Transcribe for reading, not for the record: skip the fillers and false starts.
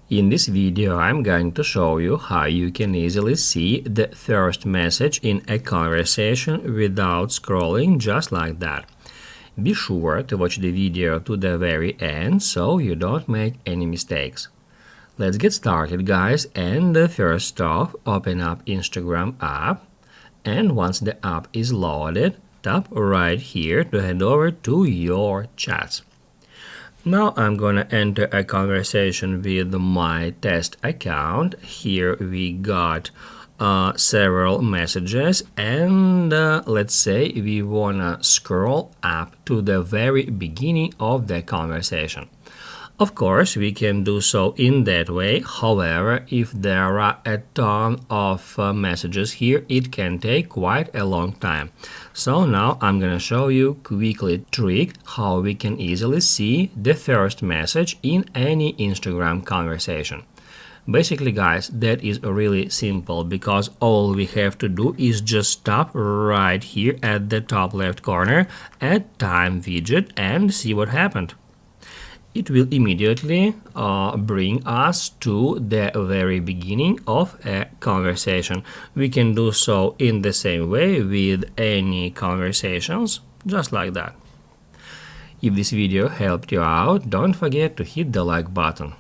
In this video, I'm going to show you how you can easily see the first message in a conversation without scrolling just like that. Be sure to watch the video to the very end so you don't make any mistakes. Let's get started, guys, and first off, open up Instagram app, and once the app is loaded, tap right here to head over to your chats. Now I'm gonna enter a conversation with my test account. Here we got several messages, and let's say we wanna scroll up to the very beginning of the conversation. Of course, we can do so in that way. However, if there are a ton of messages here, it can take quite a long time. So now I'm gonna show you quickly trick how we can easily see the first message in any Instagram conversation. Basically, guys, that is really simple because all we have to do is just tap right here at the top left corner at time widget and see what happened. It will immediately bring us to the very beginning of a conversation. We can do so in the same way with any conversations, just like that. If this video helped you out, don't forget to hit the like button.